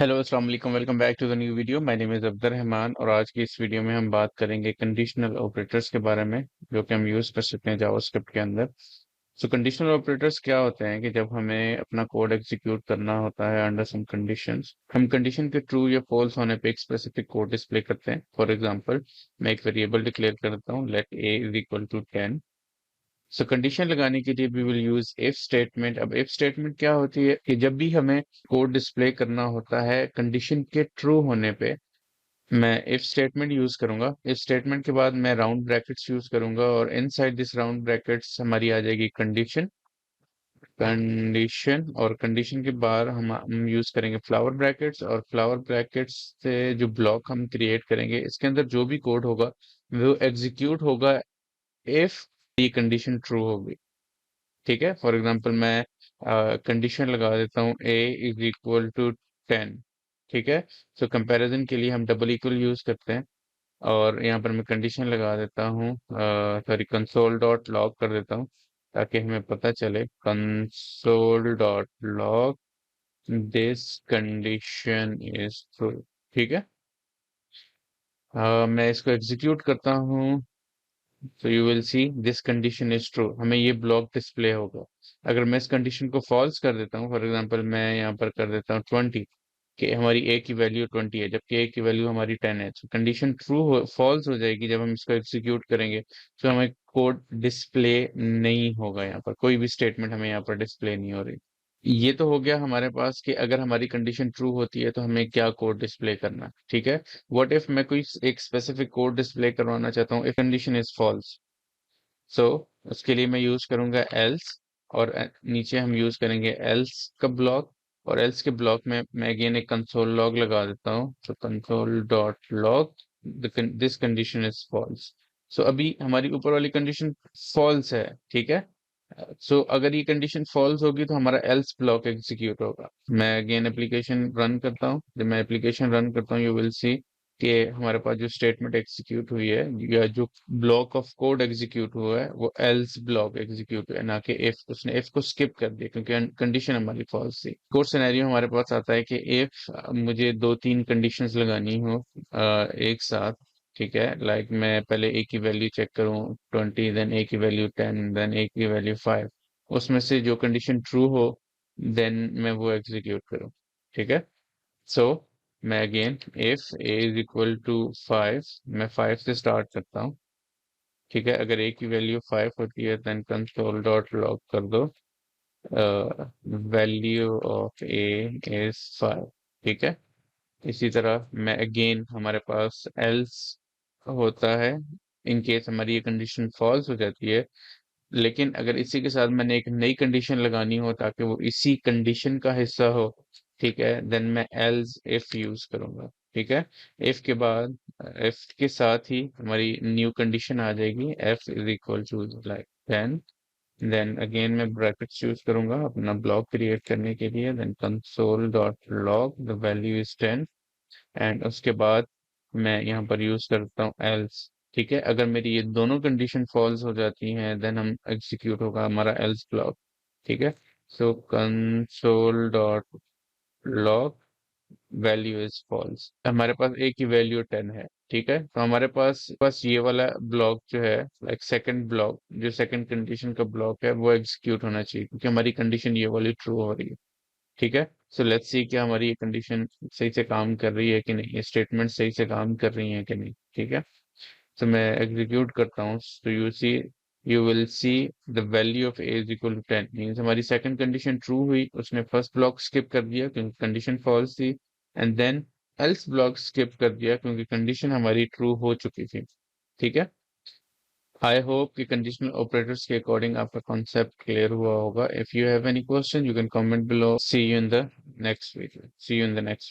Hello अस्सलाम वालेकुम welcome back to the new video. My name is Abdul Rahman और आज की इस वीडियो में हम बात करेंगे कंडीशनल ऑपरेटर्स के बारे में जो कि हम यूज़ कर सकते हैं जावास्क्रिप्ट के अंदर। सो कंडीशनल ऑपरेटर्स क्या होते हैं कि जब हमें अपना कोड एग्जीक्यूट करना होता है अंडर सम कंडीशंस, हम कंडीशन के ट्रू या फॉल्स होने पे एक स्पेसिफिक कोड डिस्प्ले करते हैं। फॉर एग्जांपल, मैं एक वेरिएबल डिक्लेयर करता हूँ let a is equal to 10। So condition लगाने के लिए we will use if statement. अब इफ स्टेटमेंट क्या होती है कि जब भी हमें कोड डिस्प्ले करना होता है कंडीशन के ट्रू होने पे, मैं इफ स्टेटमेंट यूज करूंगा। इफ स्टेटमेंट के बाद मैं राउंड ब्रैकेट्स यूज करूंगा और इनसाइड दिस राउंड ब्रैकेट्स हमारी आ जाएगी कंडीशन। कंडीशन और कंडीशन के बाद हम यूज करेंगे फ्लावर ब्रैकेट्स, और फ्लावर ब्रैकेट्स से जो ब्लॉक हम क्रिएट करेंगे इसके अंदर जो भी कोड होगा वो एग्जीक्यूट होगा इफ ये कंडीशन ट्रू होगी। ठीक है, फॉर एग्जांपल मैं कंडीशन लगा देता हूँ a इज इक्वल टू 10। ठीक है, सो कंपैरिजन के लिए हम डबल इक्वल यूज करते हैं और यहाँ पर मैं कंडीशन लगा देता हूँ, सॉरी कंसोल डॉट लॉग कर देता हूँ ताकि हमें पता चले console dot log this condition is true. ठीक है, मैं इसको एग्जीक्यूट करता हूँ तो you will see this condition is true, हमें ये ब्लॉक डिस्प्ले होगा। अगर मैं इस कंडीशन को फॉल्स कर देता हूँ, फॉर एग्जांपल मैं यहाँ पर कर देता हूँ 20 कि हमारी a की वैल्यू 20 है जबकि a की वैल्यू हमारी 10 है, तो कंडीशन ट्रू हो फॉल्स हो जाएगी जब हम इसको एग्जीक्यूट करेंगे। तो हमें कोड डिस्प्ले नहीं होगा, यहाँ पर कोई भी स्टेटमेंट हमें यहाँ पर डिस्प्ले नहीं हो रही। ये तो हो गया हमारे पास कि अगर हमारी कंडीशन ट्रू होती है तो हमें क्या कोड डिस्प्ले करना है। ठीक है, व्हाट इफ मैं कोई एक स्पेसिफिक कोड डिस्प्ले करवाना चाहता हूँ इफ कंडीशन इज फॉल्स। सो उसके लिए मैं यूज करूंगा एल्स, और नीचे हम यूज करेंगे एल्स का ब्लॉक। और एल्स के ब्लॉक में मैं अगेन एक कंसोल लॉग लगा देता हूँ, तो console dot log this condition is false. So अभी हमारी ऊपर वाली कंडीशन फॉल्स है। ठीक है, सो अगर ये कंडीशन फॉल्स होगी तो हमारा एल्स ब्लॉक एग्जीक्यूट होगा। मैं अगेन एप्लीकेशन रन करता हूँ। जब मैं एप्लीकेशन रन करता हूँ यू विल सी कि हमारे पास जो स्टेटमेंट एग्जीक्यूट हुई है या जो ब्लॉक ऑफ कोड एग्जीक्यूट हुआ है वो एल्स ब्लॉक एग्जीक्यूट हुआ है, ना कि इफ। उसने इफ को स्किप कर दिया क्योंकि कंडीशन हमारी फॉल्स थी। कोड सिनेरियो हमारे पास आता है कि इफ मुझे दो तीन कंडीशंस लगानी हो एक साथ। ठीक है, लाइक मैं पहले ए की वैल्यू चेक करूं 20, देन ए की वैल्यू 10, देन ए की वैल्यू 5। उसमें से जो कंडीशन ट्रू हो देन मैं वो एग्जीक्यूट करूं। ठीक है, सो मैं again if A is equal to 5, मैं 5 से स्टार्ट करता हूँ। ठीक है, अगर ए की वैल्यू 5 होती है देन कंसोल डॉट लॉग कर दो वैल्यू ऑफ ए इज 5। ठीक है, इसी तरह मैं अगेन हमारे पास एल्स होता है इन केस हमारी ये कंडीशन फॉल्स हो जाती है। लेकिन अगर इसी के साथ मैंने एक नई कंडीशन लगानी हो ताकि वो इसी कंडीशन का हिस्सा हो, ठीक है, देन मैं एल्स इफ यूज करूंगा। ठीक है, इफ के बाद इफ के साथ ही हमारी न्यू कंडीशन आ जाएगी if is equal to like 10। Then again मैं ब्रैकेट्स यूज करूंगा अपना ब्लॉक क्रिएट करने के लिए, देन console dot log the value is 10। And उसके बाद मैं यहाँ पर यूज करता हूँ एल्स। ठीक है, अगर मेरी ये दोनों कंडीशन फॉल्स हो जाती हैं देन हम एग्जीक्यूट होगा हमारा एल्स ब्लॉक। ठीक है, so console dot log value is false, हमारे पास ए की वैल्यू 10 है। ठीक है, तो हमारे पास ये वाला ब्लॉक जो है लाइक सेकंड ब्लॉक, जो सेकंड कंडीशन का ब्लॉक है वो एग्जीक्यूट होना चाहिए क्योंकि हमारी कंडीशन ये वाली ट्रू हो रही है। ठीक है, सो लेट्स सी क्या हमारी ये कंडीशन सही से काम कर रही है कि नहीं, ये स्टेटमेंट सही से काम कर रही है कि नहीं। ठीक है, तो मैं एग्जीक्यूट करता हूँ तो you will see the value of A is equal to 10 means हमारी सेकंड कंडीशन ट्रू हुई, उसने फर्स्ट ब्लॉक स्किप कर दिया क्योंकि कंडीशन फॉल्स थी, and then else block skip कर दिया क्योंकि कंडीशन हमारी ट्रू हो चुकी थी। ठीक है, आई होप कि कंडीशनल ऑपरेटर्स के अकॉर्डिंग आपका कॉन्सेप्ट क्लियर हुआ होगा। If you have any question you can comment below. See you in the next video, see you in the next